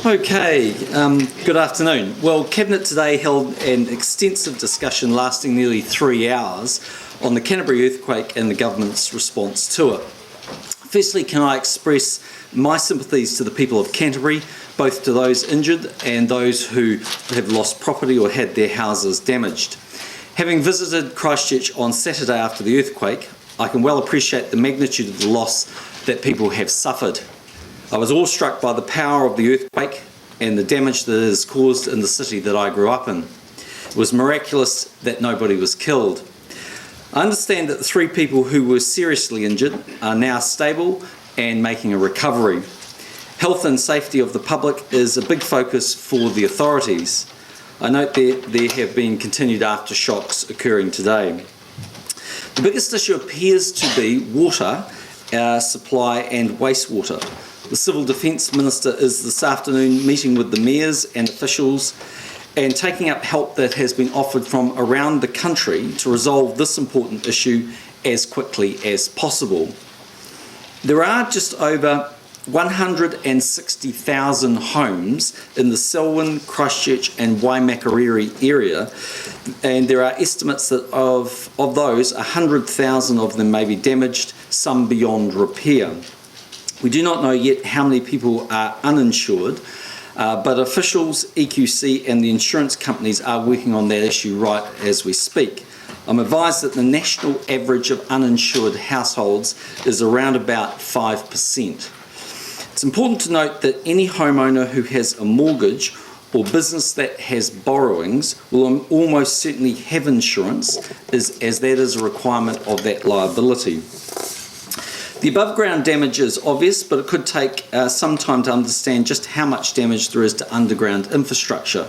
Okay, good afternoon. Well, Cabinet today held an extensive discussion lasting nearly 3 hours on the Canterbury earthquake and the government's response to it. Firstly, can I express my sympathies to the people of Canterbury, both to those injured and those who have lost property or had their houses damaged. Having visited Christchurch on Saturday after the earthquake, I can well appreciate the magnitude of the loss that people have suffered. I was awestruck by the power of the earthquake and the damage that it has caused in the city that I grew up in. It was miraculous that nobody was killed. I understand that the 3 people who were seriously injured are now stable and making a recovery. Health and safety of the public is a big focus for the authorities. I note there have been continued aftershocks occurring today. The biggest issue appears to be water supply and wastewater. The Civil Defence Minister is this afternoon meeting with the mayors and officials and taking up help that has been offered from around the country to resolve this important issue as quickly as possible. There are just over 160,000 homes in the Selwyn, Christchurch and Waimakariri area, and there are estimates that of those, 100,000 of them may be damaged, some beyond repair. We do not know yet how many people are uninsured, but officials, EQC and the insurance companies are working on that issue right as we speak. I'm advised that the national average of uninsured households is around about 5%. It's important to note that any homeowner who has a mortgage or business that has borrowings will almost certainly have insurance, as that is a requirement of that liability. The above ground damage is obvious, but it could take some time to understand just how much damage there is to underground infrastructure.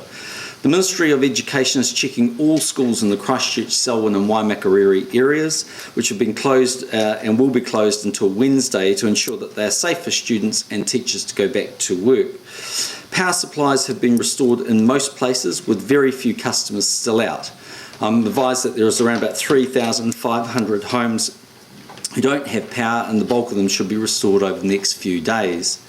The Ministry of Education is checking all schools in the Christchurch, Selwyn and Waimakariri areas, which have been closed and will be closed until Wednesday to ensure that they are safe for students and teachers to go back to work. Power supplies have been restored in most places, with very few customers still out. I'm advised that there is around about 3,500 homes who don't have power, and the bulk of them should be restored over the next few days.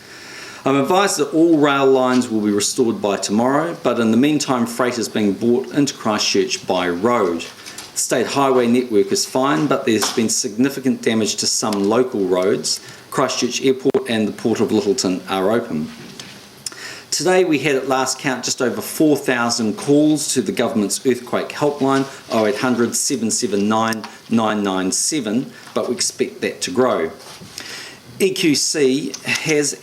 I'm advised that all rail lines will be restored by tomorrow, but in the meantime freight is being brought into Christchurch by road. The state highway network is fine, but there's been significant damage to some local roads. Christchurch Airport and the Port of Lyttelton are open. Today we had at last count just over 4,000 calls to the government's earthquake helpline 0800 779 997, but we expect that to grow. EQC has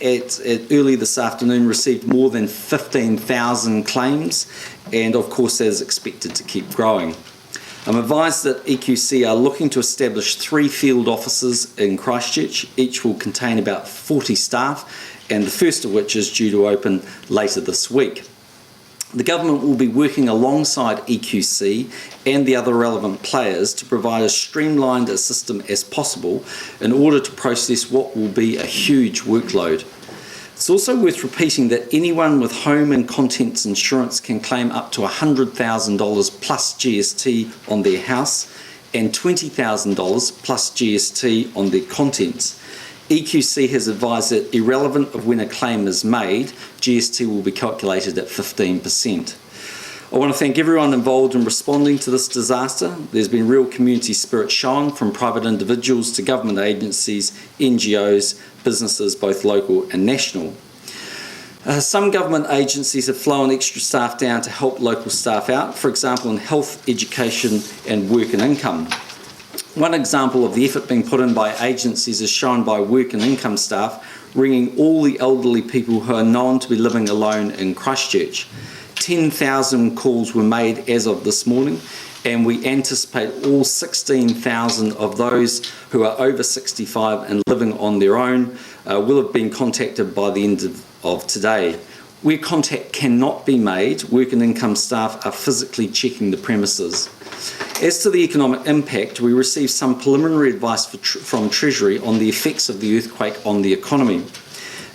early this afternoon received more than 15,000 claims, and of course that is expected to keep growing. I'm advised that EQC are looking to establish 3 field offices in Christchurch. Each will contain about 40 staff, and the first of which is due to open later this week. The government will be working alongside EQC and the other relevant players to provide as streamlined a system as possible in order to process what will be a huge workload. It's also worth repeating that anyone with home and contents insurance can claim up to $100,000 plus GST on their house and $20,000 plus GST on their contents. EQC has advised that irrelevant of when a claim is made, GST will be calculated at 15%. I want to thank everyone involved in responding to this disaster. There's been real community spirit shown from private individuals to government agencies, NGOs, businesses, both local and national. Some government agencies have flown extra staff down to help local staff out, for example in health, education and work and income. One example of the effort being put in by agencies is shown by work and income staff ringing all the elderly people who are known to be living alone in Christchurch. 10,000 calls were made as of this morning, and we anticipate all 16,000 of those who are over 65 and living on their own will have been contacted by the end of today. Where contact cannot be made, work and income staff are physically checking the premises. As to the economic impact, we received some preliminary advice from Treasury on the effects of the earthquake on the economy.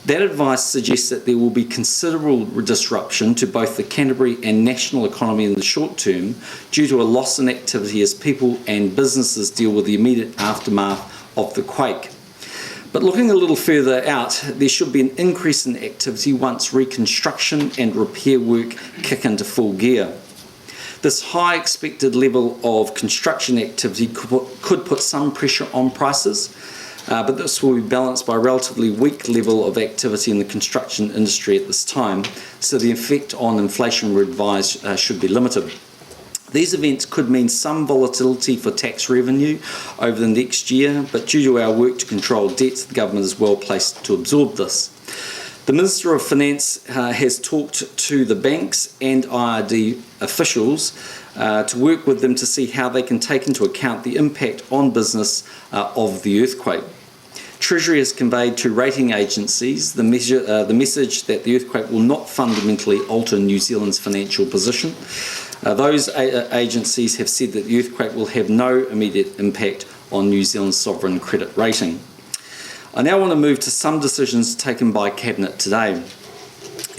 That advice suggests that there will be considerable disruption to both the Canterbury and national economy in the short term due to a loss in activity as people and businesses deal with the immediate aftermath of the quake. But looking a little further out, there should be an increase in activity once reconstruction and repair work kick into full gear. This high expected level of construction activity could put some pressure on prices, but this will be balanced by a relatively weak level of activity in the construction industry at this time, so the effect on inflation advised should be limited. These events could mean some volatility for tax revenue over the next year, but due to our work to control debts, the government is well placed to absorb this. The Minister of Finance has talked to the banks and IRD officials to work with them to see how they can take into account the impact on business of the earthquake. Treasury has conveyed to rating agencies the message that the earthquake will not fundamentally alter New Zealand's financial position. Those agencies have said that the earthquake will have no immediate impact on New Zealand's sovereign credit rating. I now want to move to some decisions taken by Cabinet today.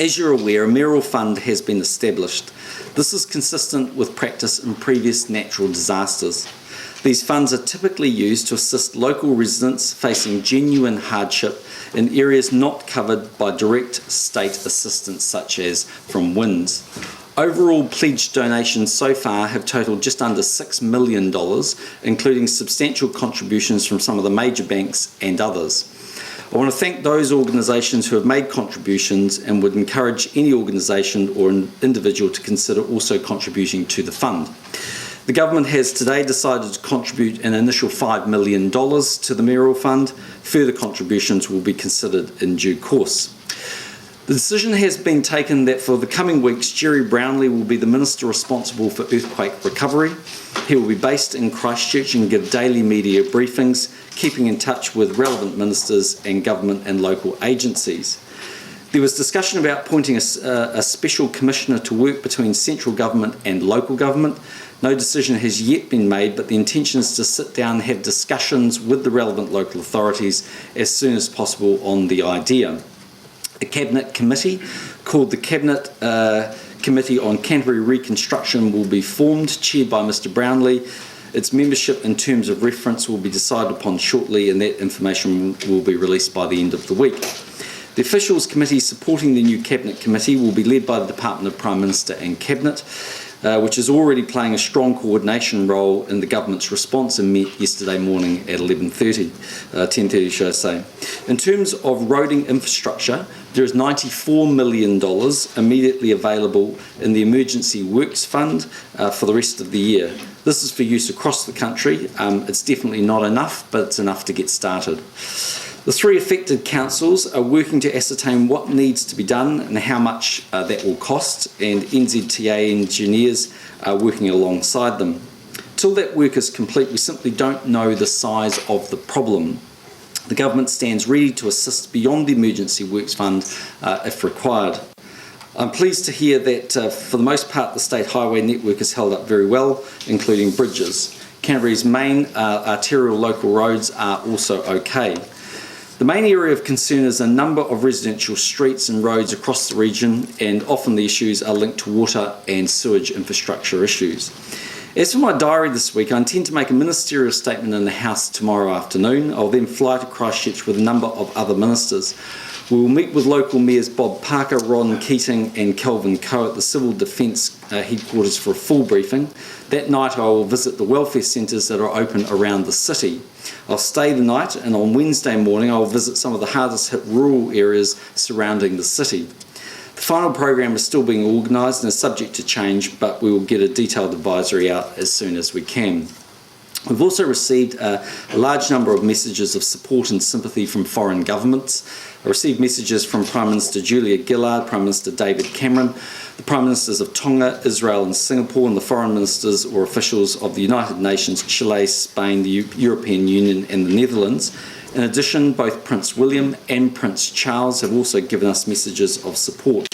As you're aware, a mayoral fund has been established. This is consistent with practice in previous natural disasters. These funds are typically used to assist local residents facing genuine hardship in areas not covered by direct state assistance, such as from winds. Overall pledged donations so far have totalled just under $6 million, including substantial contributions from some of the major banks and others. I want to thank those organisations who have made contributions and would encourage any organisation or an individual to consider also contributing to the fund. The government has today decided to contribute an initial $5 million to the mayoral fund. Further contributions will be considered in due course. The decision has been taken that for the coming weeks, Jerry Brownlee will be the Minister responsible for earthquake recovery. He will be based in Christchurch and give daily media briefings, keeping in touch with relevant ministers and government and local agencies. There was discussion about appointing a special commissioner to work between central government and local government. No decision has yet been made, but the intention is to sit down and have discussions with the relevant local authorities as soon as possible on the idea. A Cabinet committee called the Cabinet Committee on Canterbury Reconstruction will be formed, chaired by Mr Brownlee. Its membership in terms of reference will be decided upon shortly, and that information will be released by the end of the week. The officials committee supporting the new Cabinet Committee will be led by the Department of Prime Minister and Cabinet, which is already playing a strong coordination role in the government's response and met yesterday morning at 10:30 should I say. In terms of roading infrastructure, there is $94 million immediately available in the Emergency Works Fund for the rest of the year. This is for use across the country. It's definitely not enough, but it's enough to get started. The three affected councils are working to ascertain what needs to be done and how much that will cost, and NZTA engineers are working alongside them. Till that work is complete, we simply don't know the size of the problem. The government stands ready to assist beyond the Emergency Works Fund if required. I'm pleased to hear that for the most part the state highway network is held up very well, including bridges. Canterbury's main arterial local roads are also okay. The main area of concern is a number of residential streets and roads across the region, and often the issues are linked to water and sewage infrastructure issues. As for my diary this week, I intend to make a ministerial statement in the House tomorrow afternoon. I'll then fly to Christchurch with a number of other ministers. We will meet with local mayors Bob Parker, Ron Keating and Kelvin Coe at the Civil Defence headquarters for a full briefing. That night I will visit the welfare centres that are open around the city. I'll stay the night, and on Wednesday morning I will visit some of the hardest hit rural areas surrounding the city. The final program is still being organised and is subject to change, but we will get a detailed advisory out as soon as we can. We've also received a large number of messages of support and sympathy from foreign governments. I received messages from Prime Minister Julia Gillard, Prime Minister David Cameron, the Prime Ministers of Tonga, Israel and Singapore, and the foreign ministers or officials of the United Nations, Chile, Spain, the European Union and the Netherlands. In addition, both Prince William and Prince Charles have also given us messages of support.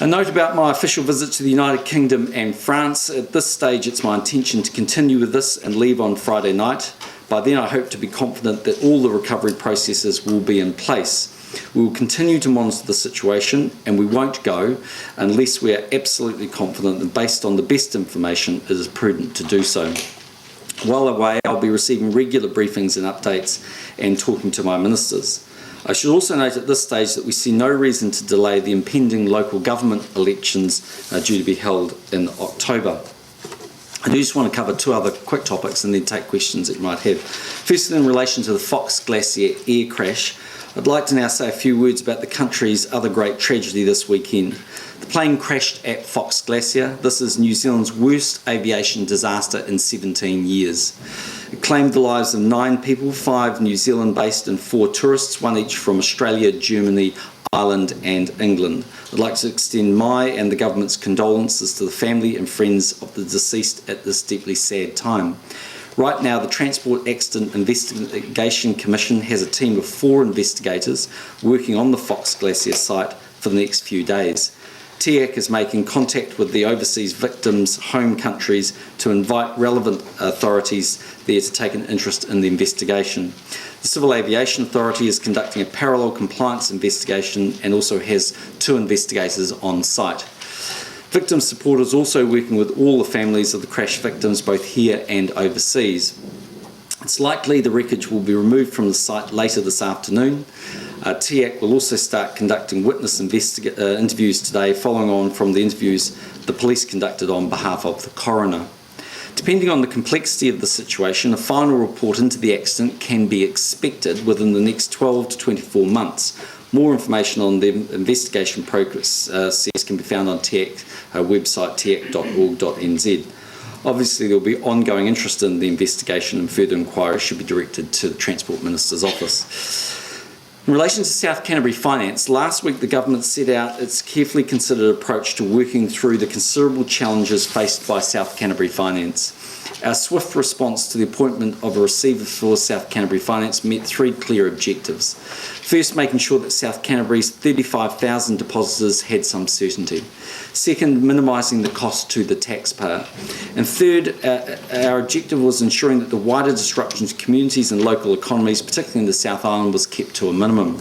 A note about my official visit to the United Kingdom and France. At this stage, it's my intention to continue with this and leave on Friday night. By then, I hope to be confident that all the recovery processes will be in place. We will continue to monitor the situation, and we won't go unless we are absolutely confident that based on the best information, it is prudent to do so. While away, I'll be receiving regular briefings and updates and talking to my ministers. I should also note at this stage that we see no reason to delay the impending local government elections due to be held in October. I do just want to cover two other quick topics and then take questions that you might have. Firstly, in relation to the Fox Glacier air crash, I'd like to now say a few words about the country's other great tragedy this weekend. The plane crashed at Fox Glacier. This is New Zealand's worst aviation disaster in 17 years. It claimed the lives of 9 people, 5 New Zealand-based and 4 tourists, one each from Australia, Germany, Ireland and England. I'd like to extend my and the government's condolences to the family and friends of the deceased at this deeply sad time. Right now, the Transport Accident Investigation Commission has a team of 4 investigators working on the Fox Glacier site for the next few days. TIAC is making contact with the overseas victims' home countries to invite relevant authorities there to take an interest in the investigation. The Civil Aviation Authority is conducting a parallel compliance investigation and also has 2 investigators on site. Victim support is also working with all the families of the crash victims, both here and overseas. It's likely the wreckage will be removed from the site later this afternoon. TIAC will also start conducting witness interviews today, following on from the interviews the police conducted on behalf of the coroner. Depending on the complexity of the situation, a final report into the accident can be expected within the next 12 to 24 months. More information on the investigation progress can be found on TIAC website tiac.org.nz. Obviously, there will be ongoing interest in the investigation and further inquiry should be directed to the Transport Minister's office. In relation to South Canterbury Finance, last week the government set out its carefully considered approach to working through the considerable challenges faced by South Canterbury Finance. Our swift response to the appointment of a receiver for South Canterbury Finance met 3 clear objectives. First, making sure that South Canterbury's 35,000 depositors had some certainty. Second, minimising the cost to the taxpayer. And third, our objective was ensuring that the wider disruption to communities and local economies, particularly in the South Island, was kept to a minimum.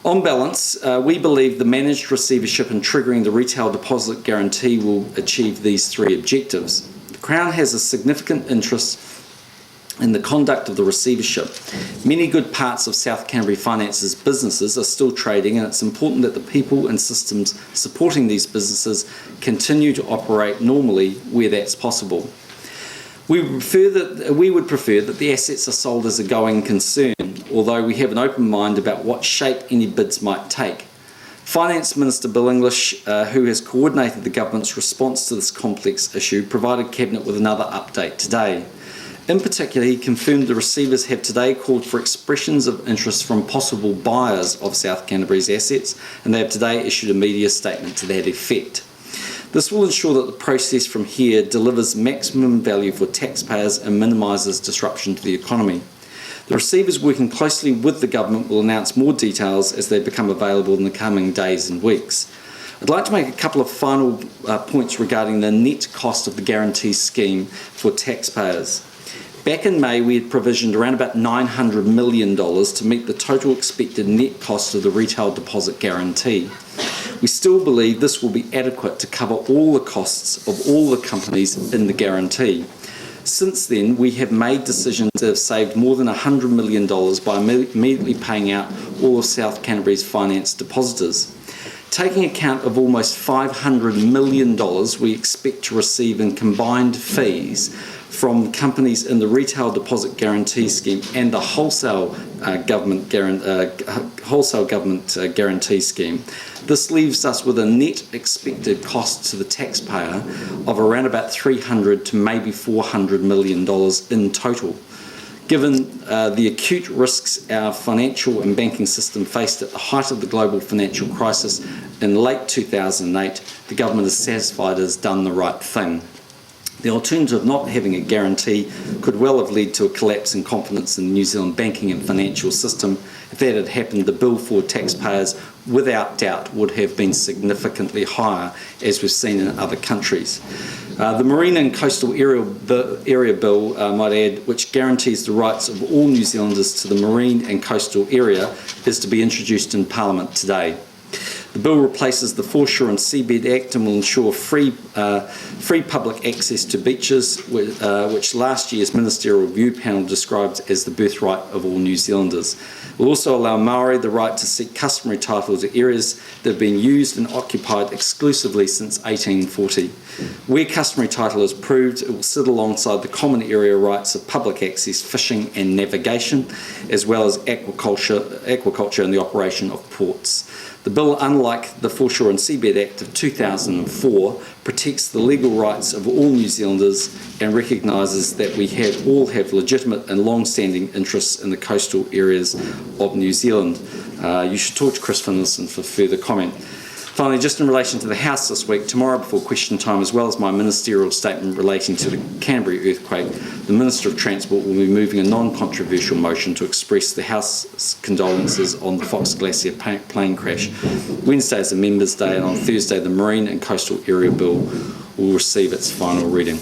On balance, we believe the managed receivership and triggering the retail deposit guarantee will achieve these 3 objectives. The Crown has a significant interest in the conduct of the receivership. Many good parts of South Canterbury Finance's businesses are still trading, and it's important that the people and systems supporting these businesses continue to operate normally where that's possible. We would prefer that the assets are sold as a going concern, although we have an open mind about what shape any bids might take. Finance Minister Bill English, who has coordinated the government's response to this complex issue, provided Cabinet with another update today. In particular, he confirmed the receivers have today called for expressions of interest from possible buyers of South Canterbury's assets, and they have today issued a media statement to that effect. This will ensure that the process from here delivers maximum value for taxpayers and minimises disruption to the economy. The receivers working closely with the government will announce more details as they become available in the coming days and weeks. I'd like to make a couple of final points regarding the net cost of the guarantee scheme for taxpayers. Back in May, we had provisioned around about $900 million to meet the total expected net cost of the retail deposit guarantee. We still believe this will be adequate to cover all the costs of all the companies in the guarantee. Since then, we have made decisions that have saved more than $100 million by immediately paying out all of South Canterbury's finance depositors. Taking account of almost $500 million we expect to receive in combined fees from companies in the retail deposit guarantee scheme and the wholesale government guarantee scheme, this leaves us with a net expected cost to the taxpayer of around about $300 to maybe $400 million in total. Given the acute risks our financial and banking system faced at the height of the global financial crisis in late 2008, the government is satisfied it has done the right thing. The alternative of not having a guarantee could well have led to a collapse in confidence in the New Zealand banking and financial system. If that had happened, the bill for taxpayers, without doubt, would have been significantly higher, as we've seen in other countries. The Marine and Coastal Area Bill, might add, which guarantees the rights of all New Zealanders to the marine and coastal area, is to be introduced in Parliament today. The bill replaces the Foreshore and Seabed Act and will ensure free public access to beaches, which last year's Ministerial Review Panel described as the birthright of all New Zealanders. It will also allow Māori the right to seek customary title to areas that have been used and occupied exclusively since 1840. Where customary title is approved, it will sit alongside the common area rights of public access, fishing and navigation, as well as aquaculture and the operation of ports. The bill, unlike the Foreshore and Seabed Act of 2004, protects the legal rights of all New Zealanders and recognises that we all have legitimate and long-standing interests in the coastal areas of New Zealand. You should talk to Chris Finlayson for further comment. Finally, just in relation to the House this week, tomorrow before question time, as well as my ministerial statement relating to the Canterbury earthquake, the Minister of Transport will be moving a non-controversial motion to express the House's condolences on the Fox Glacier plane crash. Wednesday is the Members' Day, and on Thursday the Marine and Coastal Area Bill will receive its final reading.